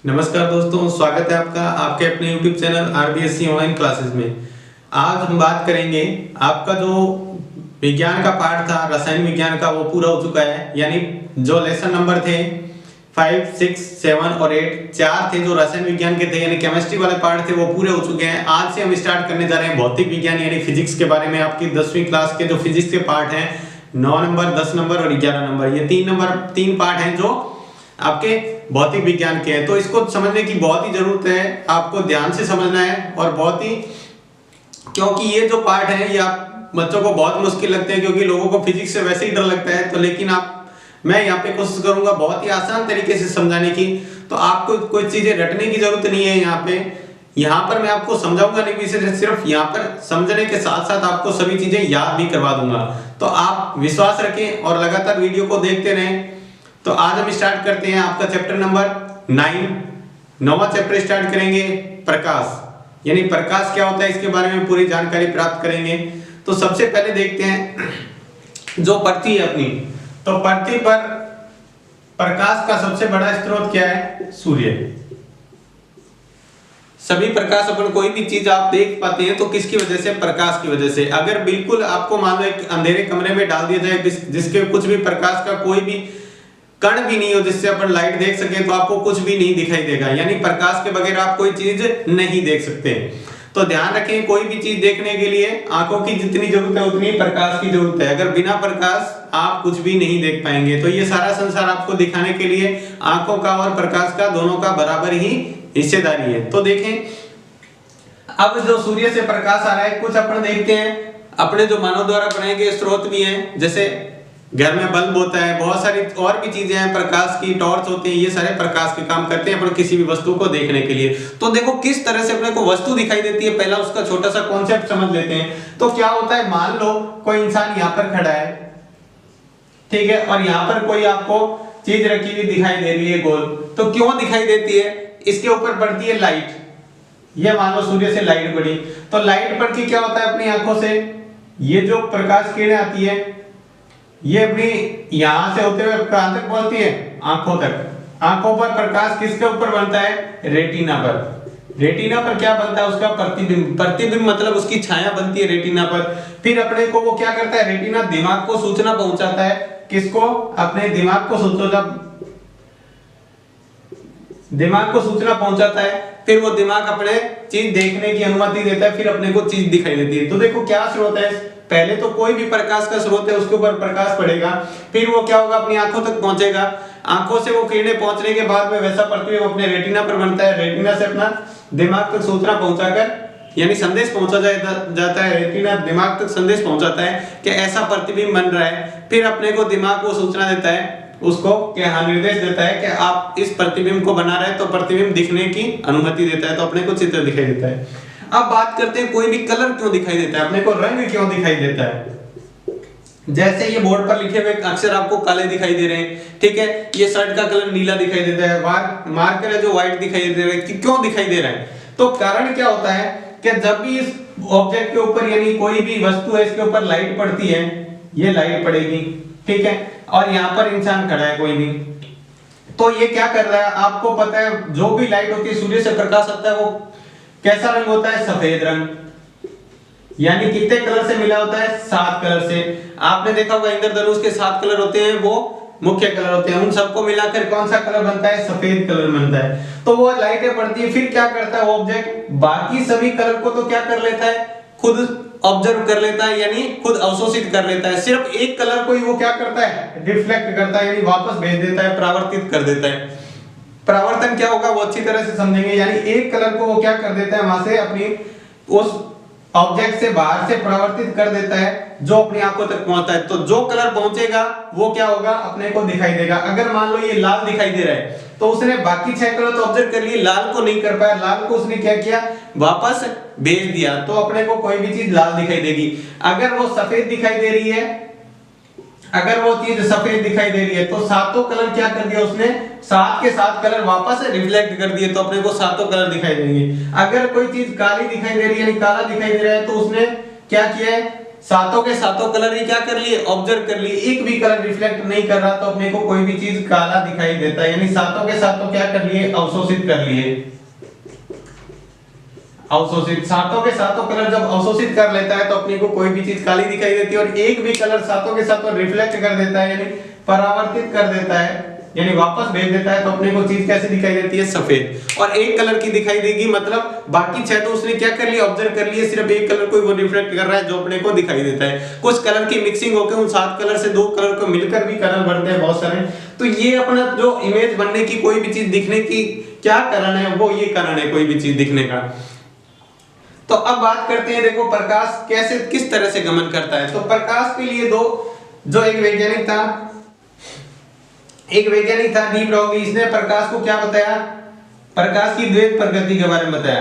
नमस्कार दोस्तों, स्वागत है आपका आपके अपने YouTube channel RBSC online classes में। आज हम बात करेंगे आपका जो विज्ञान का पार्ट था, रसायन विज्ञान का, वो पूरा हो चुका है। यानी जो लेसन नंबर थे 5, 6, 7 और 8 चार थे जो रसायन विज्ञान के थे, यानी केमिस्ट्री वाले पार्ट थे, वो पूरे हो चुके हैं। आज से हम स्टार्ट करने जा रहे हैं भौतिक विज्ञान यानी फिजिक्स के बारे में। आपकी 10वीं क्लास के जो फिजिक्स के पार्ट हैं 9 नंबर, 10 नंबर और 11 नंबर, ये तीन पार्ट हैं जो आपके भौतिक विज्ञान के हैं। तो इसको समझने की बहुत ही जरूरत है, आपको ध्यान से समझना है और बहुत ही, क्योंकि ये जो पार्ट है ये आप बच्चों को बहुत मुश्किल लगते हैं, क्योंकि लोगों को फिजिक्स से वैसे ही डर लगता है। तो लेकिन मैं यहाँ पे कोशिश करूंगा बहुत ही आसान तरीके से समझाने की। तो आपको कोई चीजें रटने की जरूरत नहीं है। यहाँ पर मैं आपको समझाऊंगा नहीं, सिर्फ यहाँ पर समझने के साथ साथ आपको सभी चीजें याद भी करवा दूंगा। तो आप विश्वास रखें और लगातार वीडियो को देखते रहें। तो आज हम स्टार्ट करते हैं आपका चैप्टर नंबर 9वां चैप्टर स्टार्ट करेंगे, प्रकाश। यानी प्रकाश क्या होता है इसके बारे में पूरी जानकारी प्राप्त करेंगे। तो सबसे पहले देखते हैं जो पृथ्वी है अपनी, तो पृथ्वी पर प्रकाश का सबसे बड़ा स्रोत क्या है? सूर्य। सभी प्रकाश अपन कोई भी चीज आप देख पाते हैं तो किसकी वजह से? प्रकाश की वजह से। अगर बिल्कुल आपको मान लो एक अंधेरे कमरे में डाल दिया जाए जिसके कुछ भी प्रकाश का कोई भी कण भी नहीं हो जिससे अपन लाइट देख सके, तो आपको कुछ भी नहीं दिखाई देगा। यानी प्रकाश के बगैर आप कोई चीज नहीं देख सकते। तो ध्यान रखें, कोई भी चीज देखने के लिए आंखों की जितनी जरूरत है उतनी प्रकाश की जरूरत है। अगर बिना प्रकाश आप कुछ भी नहीं देख पाएंगे। तो ये सारा संसार आपको दिखाने के लिए आंखों का और प्रकाश का दोनों का बराबर ही हिस्सेदारी है। तो देखें अब जो सूर्य से प्रकाश आ रहा है, कुछ अपन देखते हैं अपने जो मानव द्वारा बनाए गए स्रोत भी हैं, जैसे घर में बल्ब होता है, बहुत सारी और भी चीजें हैं प्रकाश की, टॉर्च होती है, ये सारे प्रकाश के काम करते हैं अपन किसी भी वस्तु को देखने के लिए। तो देखो किस तरह से अपने को वस्तु दिखाई देती है, पहला उसका छोटा सा कॉन्सेप्ट समझ लेते हैं। तो क्या होता है, मान लो कोई इंसान यहाँ पर खड़ा है, ठीक है, और यहाँ पर कोई आपको चीज रखी हुई दिखाई दे रही है गोल। तो क्यों दिखाई देती है? इसके ऊपर पड़ती है लाइट। ये मान लो सूर्य से लाइट पड़ी, तो लाइट पड़ के क्या होता है अपनी आंखों से, ये जो प्रकाश किरणें आती है ये अपनी यहां से होते हुए कहां तक पहुंचती है? आंखों तक। आंखों पर प्रकाश किसके ऊपर बनता है? रेटिना पर। रेटिना पर क्या बनता है? उसका प्रतिबिंब। प्रतिबिंब मतलब उसकी छाया बनती है रेटिना पर। फिर अपने को वो क्या करता है? रेटिना दिमाग को सूचना पहुंचाता है। किसको? अपने दिमाग को सूचना पहुंचाता है। फिर वो दिमाग अपने चीज देखने की अनुमति देता है, फिर अपने को चीज दिखाई देती है। तो देखो क्या स्रोत है, पहले तो कोई भी प्रकाश का स्रोत है उसके ऊपर प्रकाश पड़ेगा, फिर वो क्या होगा? अपनी आंखों तक पहुंचेगा। आंखों से वो किरणें पहुंचने के बाद में वैसा प्रतिबिंब अपने रेटिना पर बनता है। रेटिना से अपना दिमाग तक सूचना पहुंचाकर, यानी संदेश पहुंचा जाता है। रेटिना दिमाग तक संदेश पहुंचाता है कि ऐसा प्रतिबिंब बन रहा है। फिर अपने को दिमाग को सूचना देता है, उसको क्या निर्देश देता है कि आप इस प्रतिबिंब को बना रहे हैं, तो प्रतिबिंब दिखने की अनुमति देता है, तो अपने को चित्र दिखाई देता है। अब बात करते हैं कोई भी कलर क्यों दिखाई देता है, अपने को रंग क्यों दिखाई देता है। जैसे ये बोर्ड पर लिखे हुए अक्षर आपको काले दिखाई दे रहे हैं, ठीक है, ये शर्ट का कलर नीला दिखाई देता है, मार्कर है जो व्हाइट दिखाई दे रहा है। क्यों दिखाई दे रहा है? तो कारण क्या होता है कि जब भी इस ऑब्जेक्ट के ऊपर, यानी कोई भी वस्तु है, इसके ऊपर लाइट पड़ती है, ये लाइट पड़ेगी, ठीक है, और यहाँ पर इंसान खड़ा है कोई भी, तो ये क्या कर रहा है? आपको पता है जो भी लाइट होती है, सूर्य से प्रकाश आता है, वो कैसा रंग होता है? सफेद रंग। यानी कितने कलर से मिला होता है? 7 कलर से। आपने देखा होगा इंद्रधनुष के 7 कलर होते हैं, वो मुख्य कलर होते हैं। उन सबको मिलाकर कौन सा कलर बनता है? सफेद कलर बनता है। तो वो लाइटें पड़ती है, फिर क्या करता है वो ऑब्जेक्ट? बाकी सभी कलर को तो क्या कर लेता है? खुद ऑब्जर्व कर लेता है, यानी खुद अवशोषित कर लेता है। सिर्फ एक कलर को ही वो क्या करता है? रिफ्लेक्ट करता है, यानी वापस भेज देता है, परावर्तित कर देता है। परावर्तन क्या होगा वो अच्छी तरह से समझेंगे। यानी एक कलर को वो क्या कर देता है? वहां से अपनी उस ऑब्जेक्ट से बाहर से परावर्तित कर देता है, जो अपनी आंखों तक पहुंचता है। तो जो कलर पहुंचेगा वो क्या होगा? अपने को दिखाई देगा। अगर मान लो ये लाल दिखाई दे रहा है, तो उसने बाकी 6 कलर तो ऑब्जर्व कर लिए, लाल को नहीं कर पाया। लाल को उसने क्या किया? वापस भेज दिया, तो अपने को कोई भी चीज लाल दिखाई देगी। अगर वो सफेद दिखाई दे रही है, अगर वो चीज सफेद दिखाई दे रही है, तो सातों कलर क्या कर दिया उसने? 7 के 7 कलर वापस रिफ्लेक्ट कर दिए, तो अपने को सातों कलर दिखाई देंगे। अगर कोई चीज काली दिखाई दे रही है, यानी काला दिखाई दे रहा है, तो उसने क्या किया है? सातों के सातों कलर ही क्या कर लिए, ऑब्जर्व कर लिए, एक भी कलर रिफ्लेक्ट नहीं कर रहा तो अपने को कोई भी चीज काला दिखाई देता है, यानी सातों के सातों क्या कर लिए, अवशोषित कर लिए। अवशोषित, सातों के सातों कलर जब अवशोषित कर लेता है तो अपने को कोई भी चीज काली दिखाई देती है, और एक भी कलर सातों के सातों रिफ्लेक्ट कर देता है, यानी परावर्तित कर देता है, यानी वापस भेज देता है, तो अपने को चीज कैसे दिखाई देती है, सफेद। और एक कलर की दिखाई देगी, मतलब बाकी छह तो उसने क्या कर लिया, ऑब्जर्व कर लिया, सिर्फ एक कलर को वो रिफ्लेक्ट कर रहा है जो अपने को दिखाई देता है। कुछ कलर की मिक्सिंग होकर उन 7 कलर से 2 कलर को मिलकर भी कलर बनते हैं बहुत सारे। तो ये अपना जो इमेज बनने की, कोई भी चीज दिखने की क्या कारण है, वो ये कारण है कोई भी चीज दिखने का। तो अब बात करते हैं, देखो प्रकाश कैसे, किस तरह से गमन करता है। तो प्रकाश के लिए जो एक वैज्ञानिक था डी ब्रॉगली, इसने प्रकाश को क्या बताया, प्रकाश की द्वैत प्रकृति के बारे में बताया।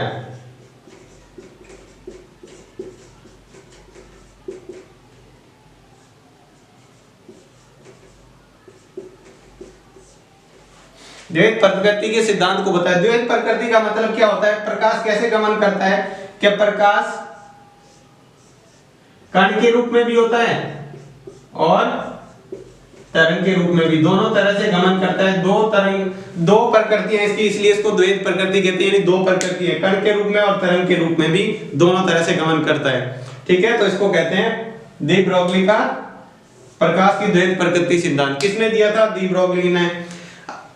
द्वैत प्रकृति के सिद्धांत को बताया। द्वैत प्रकृति का मतलब क्या होता है, प्रकाश कैसे गमन करता है, कि प्रकाश कण के रूप में भी होता है और तरंग के रूप में भी, दोनों तरह से गमन करता है। दो प्रकृतियां इसकी, इसलिए इसको द्वैत प्रकृति कहते हैं, यानी दो प्रकृति है, कण के रूप में और तरंग के रूप में भी दोनों तरह से गमन करता है। ठीक है, तो इसको कहते हैं डी ब्रॉगली का प्रकाश की द्वैत प्रकृति सिद्धांत। किसने दिया था, डी ब्रॉगली ने।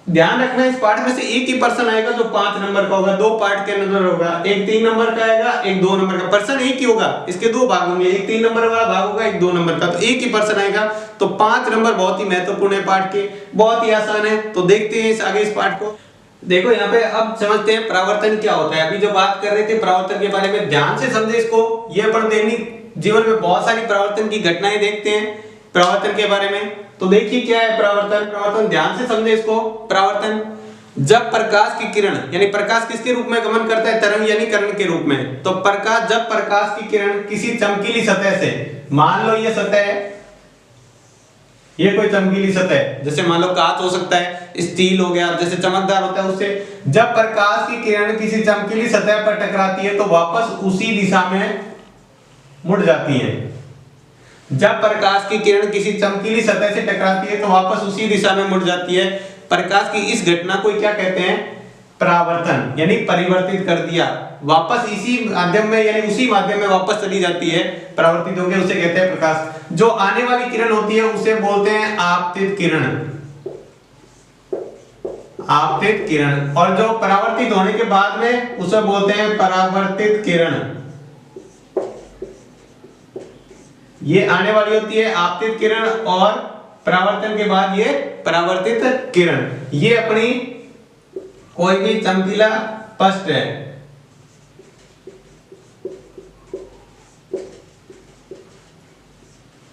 ध्यान रखना, इस पार्ट में से एक ही पर्सन आएगा जो 5 नंबर का होगा, 2 पार्ट के अंदर होगा, एक 3 नंबर का आएगा, एक 2 नंबर का। पर्सन एक ही होगा, इसके 2 भाग होंगे, एक 3 नंबर वाला भाग होगा, एक 2 नंबर का, तो एक ही पर्सन आएगा। तो 5 नंबर बहुत ही महत्वपूर्ण है पार्ट के, बहुत ही आसान है। तो देखते हैं आगे इस पार्ट को। देखो यहाँ पे अब समझते हैं परावर्तन क्या होता है। अभी जो बात कर रहे थे परावर्तन के बारे में, ध्यान से समझे इसको। ये अपन दैनिक जीवन में बहुत सारी परावर्तन की घटनाएं देखते हैं परावर्तन के बारे में। तो देखिए क्या है परावर्तन, ध्यान से समझे इसको। परावर्तन, जब प्रकाश की किरण, यानी प्रकाश किसके रूप में गमन करता है, तरंग यानी किरण के रूप में। तो जब प्रकाश की किरण किसी चमकीली सतह से, मान लो ये सतह है, ये कोई चमकीली सतह है, जैसे मान लो कांच हो सकता है, स्टील हो गया, जैसे चमकदार होता है उससे, जब प्रकाश की किरण किसी चमकीली सतह पर टकराती है तो वापस उसी दिशा में मुड़ जाती है। जब प्रकाश की किरण किसी चमकीली सतह से टकराती है तो वापस उसी दिशा में मुड़ जाती है। प्रकाश की इस घटना को क्या कहते हैं, परावर्तन, यानी परिवर्तित कर दिया, वापस इसी माध्यम में, यानी उसी माध्यम में वापस चली जाती है, परावर्तित हो गया, उसे कहते हैं प्रकाश। जो आने वाली किरण होती है उसे बोलते हैं आपतित किरण, आपतित किरण। और जो परावर्तित होने के बाद में उसे बोलते हैं परावर्तित किरण। ये आने वाली होती है आपतित किरण, और परावर्तन के बाद ये परावर्तित किरण। ये अपनी कोई भी चमकीला पृष्ठ है,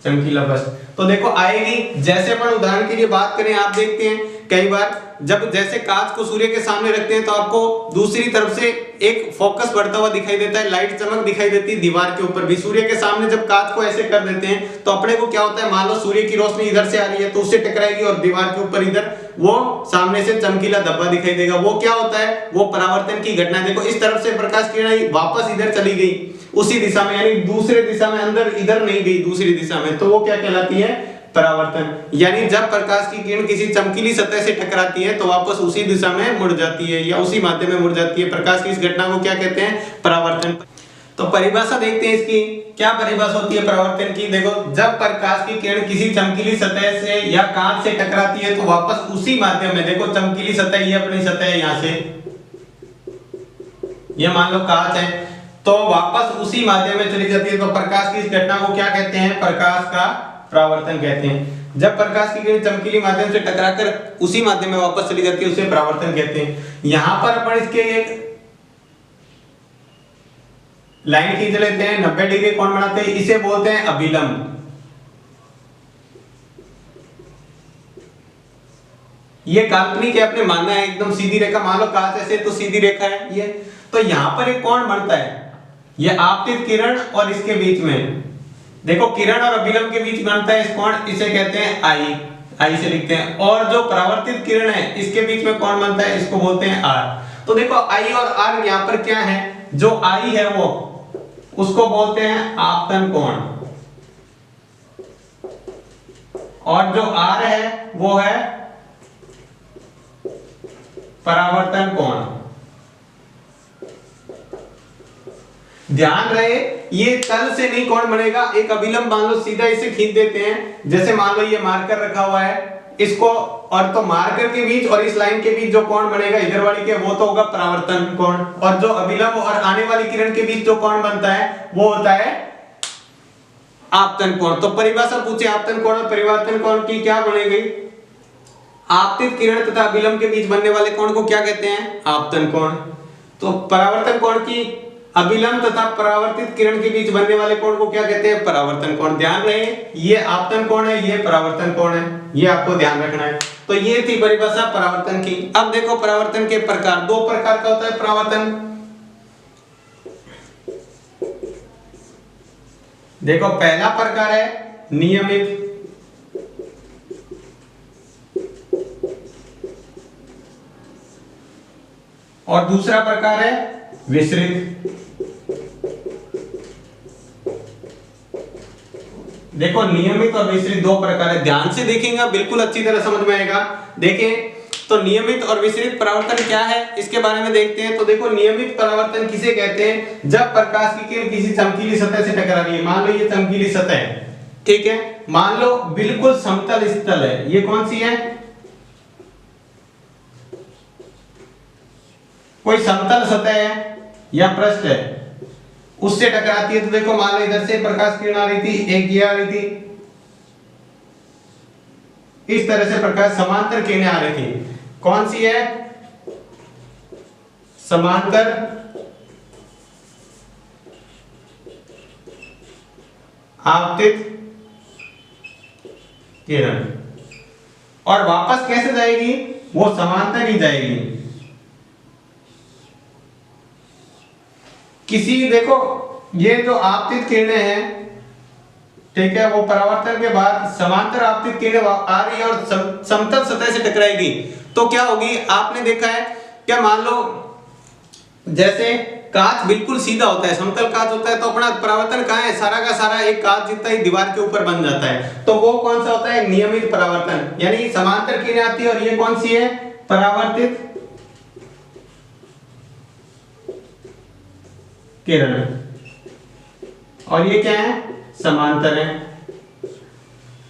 चमकीला पृष्ठ, तो देखो आएगी। जैसे अपन उदाहरण के लिए बात करें, आप देखते हैं कई बार जब जैसे कांच को सूर्य के सामने रखते हैं तो आपको दूसरी तरफ से एक फोकस बढ़ता हुआ दिखाई देता है, लाइट चमक दिखाई देती है दीवार के ऊपर भी। सूर्य के सामने जब कांच को ऐसे कर देते हैं तो अपने को क्या होता है, मान लो सूर्य की रोशनी इधर से आ रही है तो उससे टकराएगी और दीवार के ऊपर इधर वो सामने से चमकीला धब्बा दिखाई देगा। वो क्या होता है, वो परावर्तन की घटना। देखो इस तरफ से प्रकाश किरण आई, वापस इधर चली गई उसी दिशा में, यानी दूसरे दिशा में, अंदर इधर नहीं गई, दूसरी दिशा में, तो वो क्या कहलाती है, परावर्तन। यानी जब प्रकाश की किरण किसी चमकीली सतह से टकराती है तो वापस उसी दिशा में मुड़ जाती है या उसी माध्यम में मुड़ जाती है। प्रकाश की इस घटना को क्या कहते हैं, परावर्तन। तो परिभाषा देखते हैं इसकी, क्या परिभाषा होती है परावर्तन की। देखो, जब प्रकाश की किरण किसी चमकीली सतह से या कांच से टकराती है तो वापस उसी माध्यम में, देखो चमकीली सतह, ये अपनी सतह है, यहां से ये मान लो कांच है, तो वापस उसी माध्यम में चली जाती है। तो प्रकाश की इस घटना को क्या कहते हैं, प्रकाश का परावर्तन कहते हैं। जब प्रकाश की किरण चमकीली माध्यम से टकराकर उसी माध्यम में वापस चली जाती है उसे परावर्तन कहते हैं। यहां पर अपन इसके एक लाइन खींच लेते हैं, 90 डिग्री कोण बनाते हैं, इसे बोलते हैं अभिलंब। ये काल्पनिक है, अपने मानना है, एकदम सीधी रेखा, मान लो कांच ऐसे तो सीधी रेखा है ये, तो यहां पर एक कोण बनता है, ये आपतित किरण और इसके बीच में, देखो किरण और अभिलंब के बीच बनता है इस कोण, इसे कहते हैं आई, आई से लिखते हैं। और जो परावर्तित किरण है इसके बीच में कोण बनता है, इसको बोलते हैं आर। तो देखो आई और आर यहाँ पर क्या है, जो आई है वो उसको बोलते हैं आपतन कोण, और जो R है वो है परावर्तन कोण। ध्यान रहे ये तल से नहीं कोण बनेगा, एक अभिलंब मान लो सीधा इसे खींच देते हैं, जैसे मान लो ये मार्कर रखा हुआ है इसको, और तो मार्कर के बीच और इस लाइन के बीच जो कोण बनेगा इधर वाली के, वो तो होगा परावर्तन कोण, और जो अभिलंब और आने वाली किरण के बीच जो कोण बनता है वो होता है आपतन कोण। तो परिभाषा पूछे आपतन कोण और परिवर्तन कोण की, क्या बनेगी? आपतित किरण तथा अभिलंब के बीच बनने वाले कोण को क्या कहते हैं? आपतन कोण। तो परावर्तन कोण की अभिलंब तथा परावर्तित किरण के बीच बनने वाले कोण को क्या कहते हैं? परावर्तन कोण। ध्यान रहे ये आपतन कोण है, ये परावर्तन कोण है, ये आपको ध्यान रखना है। तो ये थी परिभाषा परावर्तन की। अब देखो परावर्तन के प्रकार, दो प्रकार का होता है परावर्तन। देखो पहला प्रकार है नियमित, और दूसरा प्रकार है विसरित। देखो नियमित और विसरित दो प्रकार है, ध्यान से देखेंगे बिल्कुल अच्छी तरह समझ में आएगा। देखें तो नियमित और विसरित परावर्तन क्या है इसके बारे में देखते हैं। तो देखो नियमित परावर्तन किसे कहते हैं? जब प्रकाश की किरण किसी चमकीली सतह से टकरा रही है, मान लो ये चमकीली सतह है, ठीक है, मान लो बिल्कुल समतल स्थल है, ये कौन सी है? कोई समतल सतह है या पृष्ठ है, उससे टकराती है। तो देखो मान लो इधर से प्रकाश किरण आ रही थी, एक ये आ रही थी, इस तरह से प्रकाश समांतर किरणें आ रही थी, कौन सी है? समांतर आपतित किरण। और वापस कैसे जाएगी? वो समांतर ही जाएगी। किसी देखो ये जो आपतित किरणें हैं, ठीक है, वो परावर्तन के बाद समांतर आपतित किरणें आ रही है और समतल सतह से टकराएगी, तो क्या होगी? आपने देखा है क्या, मान लो जैसे कांच बिल्कुल सीधा होता है, समतल कांच होता है, तो अपना परावर्तन कहाँ है? सारा का सारा एक कांच जितना ही दीवार के ऊपर बन जाता है, तो वो कौन सा होता है? नियमित परावर्तन। यानी समांतर किरणें आती है और ये कौन सी है? परावर्तित किरण। और ये क्या है? समांतर है।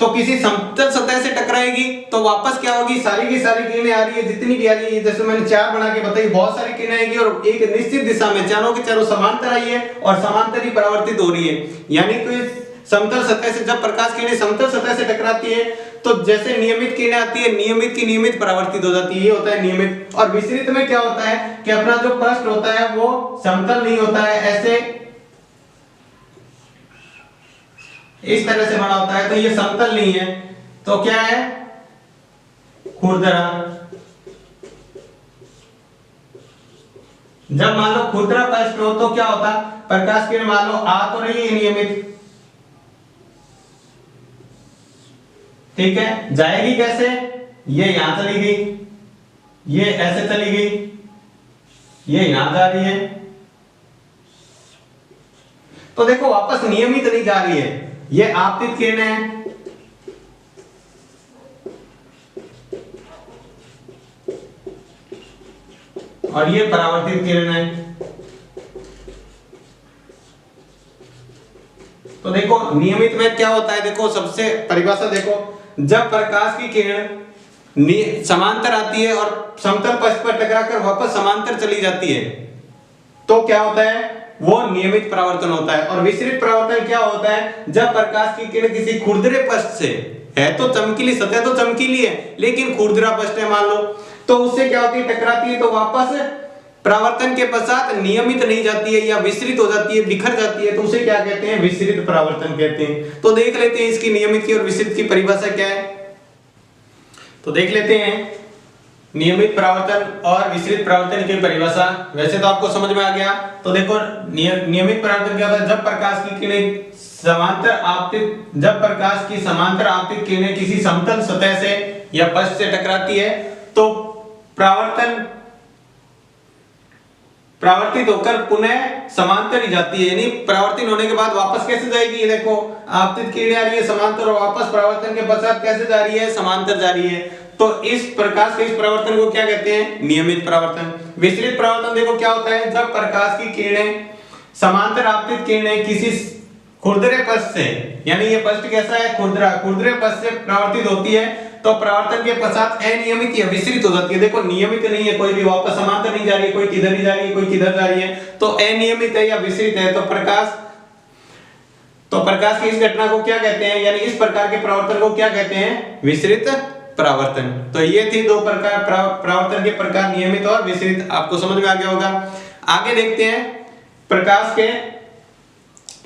तो किसी समतल सतह से टकराएगी तो वापस क्या होगी? सारी की सारी किरणें आ रही है, जितनी भी आ रही है, जैसे मैंने चार बना के बताई, बहुत सारी किरणें आएगी और एक निश्चित दिशा में चारों के चारों समांतर आई है और समांतर ही परावर्तित हो रही है। यानी कि समतल सतह से जब प्रकाश किरणें समतल सतह से टकराती है तो जैसे नियमित किरणें आती है, नियमित की नियमित परावर्तित हो जाती है, ये होता है नियमित। और विसरित में क्या होता है कि अपना जो पृष्ठ होता है वो समतल नहीं होता है, ऐसे इस तरह से बना होता है, तो ये समतल नहीं है, तो क्या है? खुरदरा। जब मान लो खुरदरा पृष्ठ हो तो क्या होता? प्रकाश किरण मान लो आ तो रही है नियमित, ठीक है, जाएगी कैसे? ये यहां चली गई, ये ऐसे चली गई, ये यहां जा रही है, तो देखो वापस नियमित नहीं जा रही है, ये आपतित किरणें हैं, और ये परावर्तित किरणें हैं। तो देखो नियमित में क्या होता है? देखो सबसे परिभाषा देखो, जब प्रकाश की किरण समांतर आती है और समतल पृष्ठ पर टकराकर वापस समांतर चली जाती है, तो क्या होता है? वो नियमित परावर्तन होता है। और विसरित परावर्तन क्या होता है? जब प्रकाश की किरण किसी खुरदरे पृष्ठ से, है तो चमकीली सतह तो चमकीली है लेकिन खुरदरा पृष्ठ है मान लो, तो उससे क्या होती है? टकराती है, तो वापस परावर्तन के पश्चात नियमित नहीं जाती है या विसरित हो जाती है, बिखर जाती है, तो उसे क्या कहते हैं? विसरित परावर्तन कहते हैं। तो देख लेते हैं इसकी नियमित की और विसरित की परिभाषा क्या है। तो देख लेते हैं नियमित परावर्तन और विसरित परावर्तन की परिभाषा। वैसे तो आपको समझ में आ गया। तो देखो नियमित परावर्तन क्या होता है? जब प्रकाश की किरणें समांतर आपतित, जब प्रकाश की समांतर आपतित किरणें किसी समतल सतह से या पृष्ठ से टकराती है तो परावर्तन परावर्तित होकर पुनः समांतर ही जाती है, यानी परावर्तित होने के बाद वापस कैसे जाएगी, ये देखो आपतित किरणें आ रही है समांतर और वापस परावर्तन के पश्चात कैसे जा रही है, समांतर जा रही है। तो इस प्रकाश के इस परावर्तन को क्या कहते हैं, नियमित परावर्तन। विसरित परावर्तन देखो क्या होता है, जब प्रकाश की किरणें समांतर आपतित किरणें किसी खुरदरे पथ से, यानी ये पथ कैसा है, खुरदरे पथ से परावर्तित होती है तो परावर्तन के पश्चात अनियमित या विसरित हो जाती है। देखो नियमित नहीं है, कोई भी वापस समांतर नहीं जा रही है, कोई किधर ही जा रही है, कोई किधर जा रही है, तो अनियमित है या विसरित है। तो प्रकाश की इस घटना को क्या कहते हैं, यानी इस प्रकार के परावर्तन को क्या कहते हैं, विसरित परावर्तन। तो ये थी दो प्रकार परावर्तन के प्रकार, नियमित और विसरित। आपको समझ में आ गया होगा। आगे देखते हैं प्रकाश के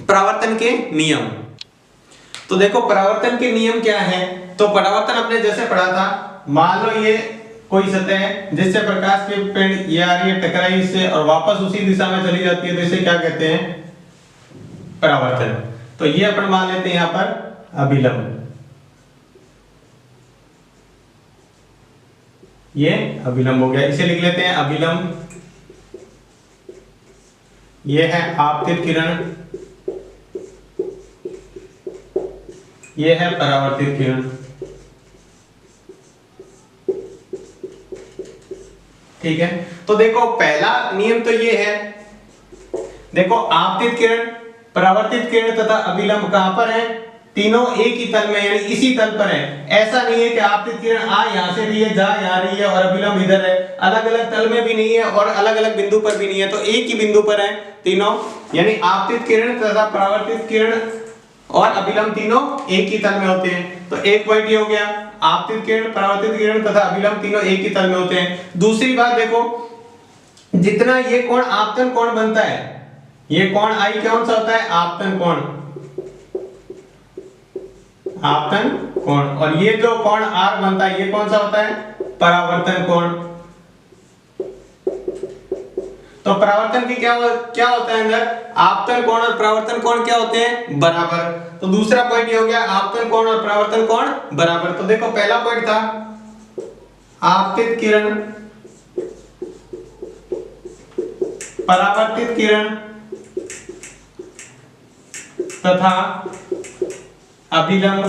परावर्तन के नियम। तो देखो परावर्तन के नियम क्या है, तो परावर्तन अपने जैसे पढ़ा था, मान लो ये कोई सतह है जिससे प्रकाश की किरण ये आ रही है, टकराई इससे और वापस उसी दिशा में चली जाती है, तो इसे क्या कहते हैं, परावर्तन। तो ये अपन मान लेते हैं यहां पर अभिलंब, ये अभिलंब हो गया, इसे लिख लेते हैं अभिलंब। ये है आपतित किरण, ये है परावर्तित किरण। ठीक है, तो देखो पहला नियम तो ये है, देखो आपतित किरण, परावर्तित किरण तथा अभिलंब कहां पर है, तीनों एक ही तल में, यानी इसी तल पर है। ऐसा नहीं है कि आपतित किरण आ यहां से रही है, जा यहां रही है और अभिलंब इधर है, अलग अलग तल में भी नहीं है और अलग अलग बिंदु पर भी नहीं है, तो एक ही बिंदु पर है तीनों, यानी आपतित किरण तथा परावर्तित किरण और अभिलंब तीनों एक ही तल में होते हैं। तो एक पॉइंट ये हो गया, आपतित किरण, परावर्तित किरण तथा अभिलंब तीनों एक ही तल में होते हैं। दूसरी बात देखो, जितना ये कोण आपतन कोण बनता है, ये कोण आई कौन सा होता है, आपतन कोण, आपतन कोण, और ये जो कोण आर बनता है ये कौन सा होता है, परावर्तन कोण। तो परावर्तन की क्या होता है अंदर, आपतन कोण और परावर्तन कोण क्या होते हैं, बराबर। तो दूसरा पॉइंट ये हो गया, आपतन कोण और परावर्तन कोण बराबर। तो देखो पहला पॉइंट था आपतित किरण, परावर्तित किरण तथा अभिलंब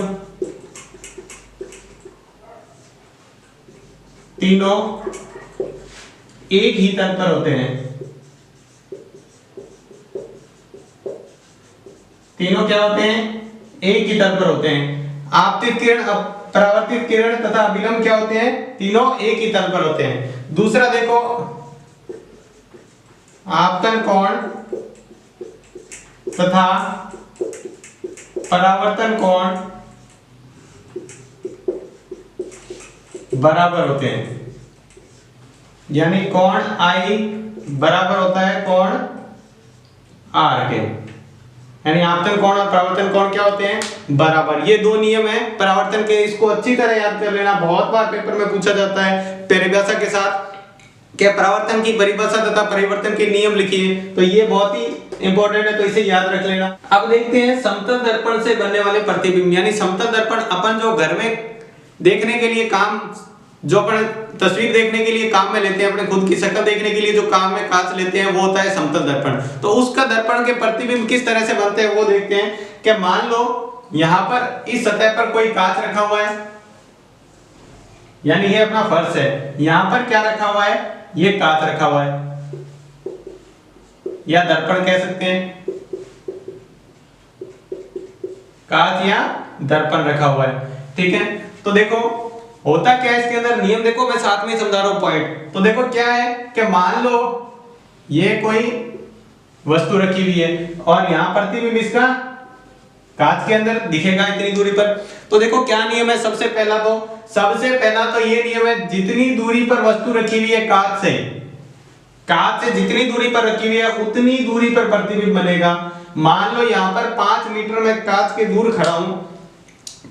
तीनों एक ही तल पर होते हैं, तीनों क्या होते हैं, एक ही तल पर होते हैं। आपतित किरण, परावर्तित किरण तथा अभिलंब क्या होते हैं, तीनों एक ही तल पर होते हैं। दूसरा देखो आपतन कोण तथा परावर्तन कोण बराबर होते हैं, यानी कोण आई बराबर होता है कोण आर के, यानी आपतन कोण और परावर्तन कोण क्या होते हैं, बराबर। ये दो नियम है परावर्तन के, इसको अच्छी तरह याद कर लेना, बहुत बार पेपर में पूछा जाता है परिभाषा के साथ कि परावर्तन की परिभाषा तथा परिवर्तन के नियम लिखिए, तो ये बहुत ही इंपॉर्टेंट है, तो इसे याद रख लेना। अब देखते हैं समतल दर्पण से बनने वाले प्रतिबिंब, यानी समतल दर्पण अपन जो घर में देखने के लिए काम, जो अपन तस्वीर देखने के लिए काम में लेते हैं, अपने खुद की शक्ल देखने के लिए जो काम में कांच लेते हैं, वो होता है समतल दर्पण। तो उसका दर्पण के प्रतिबिंब किस तरह से बनते हैं वो देखते हैं। कि मान लो यहां पर इस सतह पर कोई कांच रखा हुआ है, यानी ये अपना फर्श है, यहां पर क्या रखा हुआ है, ये कांच रखा हुआ है या दर्पण कह सकते हैं, कांच या दर्पण रखा हुआ है। ठीक है, तो देखो होता क्या है इसके अंदर नियम, देखो मैं साथ में समझा रहा हूं पॉइंट। तो देखो क्या है कि मान लो ये कोई वस्तु रखी हुई है और यहां प्रतिबिंब इसका कांच के अंदर दिखेगा इतनी दूरी पर। तो देखो क्या नियम है, सबसे पहला तो ये नियम है, जितनी दूरी पर वस्तु रखी हुई है कांच से जितनी दूरी पर रखी हुई है उतनी दूरी पर प्रतिबिंब बनेगा। मान लो यहाँ पर 5 मीटर में कांच के दूर खड़ा हूं,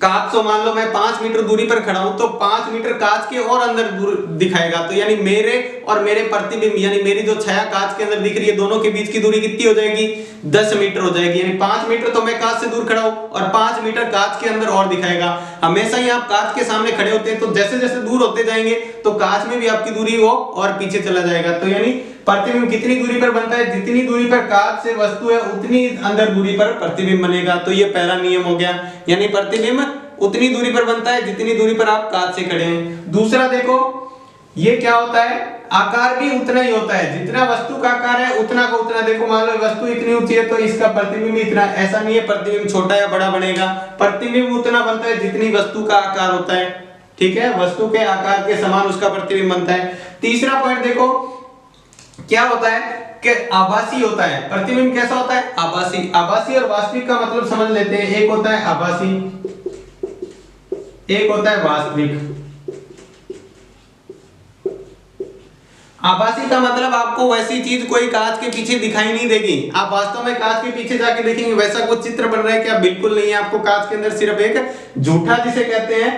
कांच से मान लो मैं 5 मीटर दूरी पर खड़ा हूं, तो 5 मीटर कांच के और अंदर दूर दिखाएगा, तो यानी मेरे और मेरे प्रतिबिंब, यानी मेरी जो छाया कांच के अंदर दिख रही है, दोनों के बीच की दूरी कितनी हो जाएगी, 10 मीटर हो जाएगी। यानी 5 मीटर तो मैं कांच से दूर खड़ा हूं और 5 मीटर कांच के अंदर और दिखाएगा। हमेशा ही आप कांच के सामने खड़े होते हैं, तो जैसे जैसे दूर होते जाएंगे तो कांच में भी आपकी दूरी वो और पीछे चला जाएगा। तो यानी प्रतिबिंब कितनी दूरी पर बनता है, जितनी दूरी पर कांच से वस्तु है उतनी अंदर दूरी पर प्रतिबिंब बनेगा। तो ये पहला नियम हो गया, यानी प्रतिबिंब उतनी दूरी पर बनता है जितनी दूरी पर आप कांच से खड़े हैं। दूसरा देखो ये क्या होता है, आकार भी उतना ही होता है, जितना वस्तु का आकार है उतना का उतना। देखो मान लो वस्तु इतनी ऊंची है तो इसका प्रतिबिंब इतना, ऐसा नहीं है प्रतिबिंब छोटा या बड़ा बनेगा, प्रतिबिंब उतना बनता है जितनी वस्तु का आकार होता है, ठीक है, वस्तु के आकार के समान उसका प्रतिबिंब बनता है। तीसरा पॉइंट देखो क्या होता है कि आभासी होता है, प्रतिबिंब कैसा होता है, आभासी। आभासी और वास्तविक का मतलब समझ लेते हैं, एक होता है आभासी, एक होता है वास्तविक। आभासी का मतलब आपको वैसी चीज कोई कांच के पीछे दिखाई नहीं देगी, आप वास्तव में कांच के पीछे जाके देखेंगे वैसा कुछ चित्र बन रहा है क्या, बिल्कुल नहीं है। आपको कांच के अंदर सिर्फ एक झूठा जिसे कहते हैं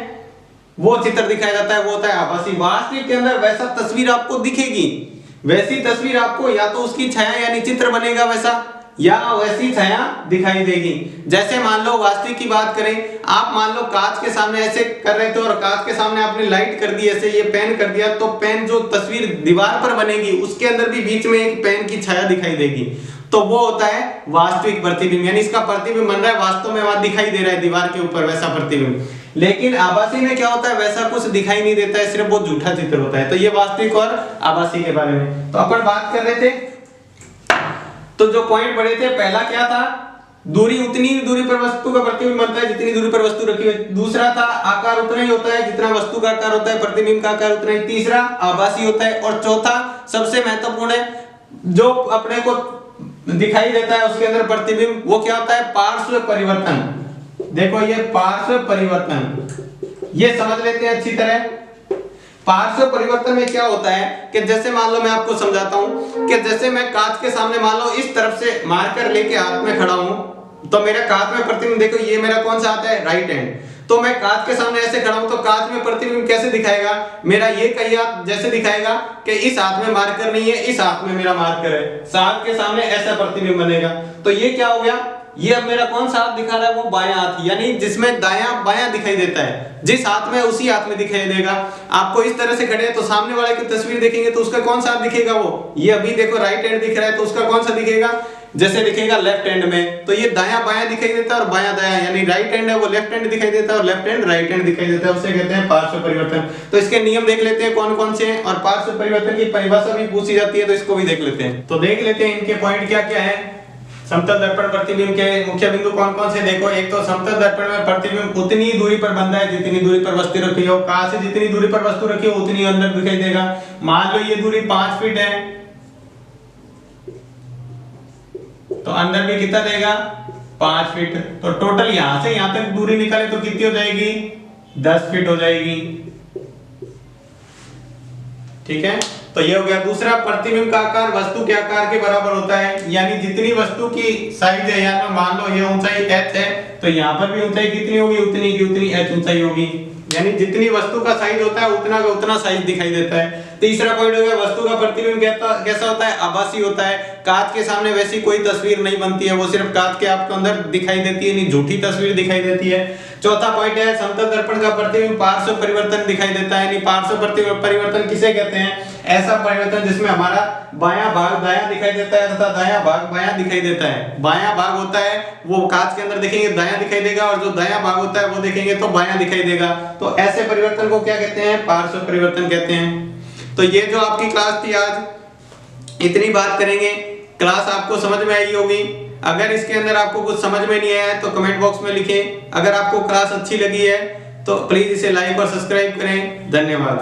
वो चित्र दिखाया जाता है, वो होता है आभासी। वास्तविक के अंदर वैसा तस्वीर आपको दिखेगी, वैसी तस्वीर आपको या तो उसकी छाया यानी चित्र बनेगा वैसा, या वैसी छाया दिखाई देगी। जैसे मान लो वास्तविक की बात करें, आप मान लो कांच के सामने ऐसे कर रहे थे और कांच के सामने आपने लाइट कर दी, ऐसे ये पेन कर दिया, तो पेन जो तस्वीर दीवार पर बनेगी उसके अंदर भी बीच में एक पेन की छाया दिखाई देगी, तो वो होता है वास्तविक प्रतिबिंब, यानी इसका प्रतिबिंब बन रहा है, वास्तव में वहां दिखाई दे रहा है दीवार के ऊपर वैसा प्रतिबिंब। लेकिन आभासी में क्या होता है, वैसा कुछ दिखाई नहीं देता है, सिर्फ वो झूठा चित्र होता है। तो ये वास्तविक और आभासी के बारे में तो अपन बात कर रहे थे। तो जो पॉइंट पढ़े थे, पहला क्या था, दूरी, उतनी दूरी पर वस्तु का प्रतिबिंब बनता है जितनी दूरी पर वस्तु रखी है। दूसरा था आकार उतना ही होता है जितना वस्तु का आकार होता है, प्रतिबिंब का आकार उतना ही। तीसरा आभासी होता है। और चौथा सबसे महत्वपूर्ण है, जो अपने को दिखाई देता है उसके अंदर प्रतिबिंब, वो क्या होता है, पार्श्व परिवर्तन। देखो ये पार्श्व परिवर्तन, ये समझ लेते हैं अच्छी तरह। पार्श्व परिवर्तन में क्या होता है कि जैसे मान लो मैं आपको समझाता हूं कि जैसे मैं कांच के सामने मान लो इस तरफ से मार्कर लेके हाथ में खड़ा हूं, तो मेरे कांच में प्रतिबिंब, देखो ये मेरा कौन सा हाथ है, राइट हैंड, तो मैं कांच के सामने ऐसे खड़ा हूं तो कांच में प्रतिबिंब कैसे दिखाएगा, मेरा ये कई हाथ जैसे दिखाएगा कि इस हाथ में मार्कर नहीं है, इस हाथ में मेरा मार्कर है, हाथ के सामने ऐसा प्रतिबिंब बनेगा। तो ये क्या हो गया, ये अब मेरा कौन सा हाथ दिखा रहा है, वो बायां हाथ, यानी जिसमें दायां बायां दिखाई देता है, जिस हाथ में उसी हाथ में दिखाई देगा। आपको इस तरह से खड़े हैं तो सामने वाले की तस्वीर देखेंगे तो उसका कौन सा हाथ दिखेगा, वो ये अभी देखो राइट हैंड दिख रहा है तो उसका कौन सा दिखेगा, जैसे दिखेगा लेफ्ट हैंड में। तो ये दायां बायां दिखाई देता है और बायां दायां, यानी राइट हैंड है वो लेफ्ट हैंड दिखाई देता है और लेफ्ट हैंड राइट हैंड दिखाई देता है, उसे कहते हैं पार्श्व परिवर्तन। तो इसके नियम देख लेते हैं कौन कौन से हैं, और पार्श्व परिवर्तन की परिभाषा भी पूछी जाती है तो इसको भी देख लेते हैं। तो देख लेते हैं इनके पॉइंट क्या क्या है। समतल दर्पण प्रतिबिंब के मुख्य बिंदु कौन कौन से, देखो एक तो समतल दर्पण में प्रतिबिंब उतनी दूरी पर बनता है जितनी दूरी पर वस्तु रखी हो, कांच से जितनी दूरी पर वस्तु रखी हो उतनी अंदर दिखाई देगा। मान लो ये दूरी 5 फीट है तो अंदर भी कितना देगा, 5 फीट। तो टोटल यहां से यहां तक दूरी निकाले तो कितनी हो जाएगी, 10 फीट हो जाएगी, ठीक है। तो ये हो गया। दूसरा, प्रतिबिंब का आकार वस्तु के आकार के बराबर होता है, यानी जितनी वस्तु की साइज है, यहाँ मान लो ये ऊंचाई h है तो यहाँ पर भी ऊंचाई कितनी होगी, उतनी की उतनी h ऊंचाई होगी, यानी जितनी वस्तु का साइज होता है उतना का उतना साइज दिखाई देता है। तीसरा पॉइंट हो गया, वस्तु का प्रतिबिंब कैसा होता है, आभासी होता है। कांच के सामने वैसी कोई तस्वीर नहीं बनती है, वो सिर्फ कांच के आपको अंदर दिखाई देती है, नहीं झूठी तस्वीर दिखाई देती है। चौथा पॉइंट है, समतल दर्पण का प्रतिबिंब पार्श्व परिवर्तन दिखाई देता है, यानी पार्श्व परिवर्तन किसे कहते हैं, ऐसा परिवर्तन जिसमें हमारा बायां भाग दायां दिखाई देता है तथा दायां भाग बायां दिखाई देता है। बायां भाग होता है वो कांच के अंदर देखेंगे दायां दिखाई देगा, और जो दायां भाग होता है वो देखेंगे तो बायां दिखाई देगा। तो ऐसे परिवर्तन को क्या कहते हैं, पार्श्व परिवर्तन कहते हैं। तो ये जो आपकी क्लास थी आज, इतनी बात करेंगे। क्लास आपको समझ में आई होगी। अगर इसके अंदर आपको कुछ समझ में नहीं आया है तो कमेंट बॉक्स में लिखें। अगर आपको क्लास अच्छी लगी है तो प्लीज इसे लाइक और सब्सक्राइब करें। धन्यवाद।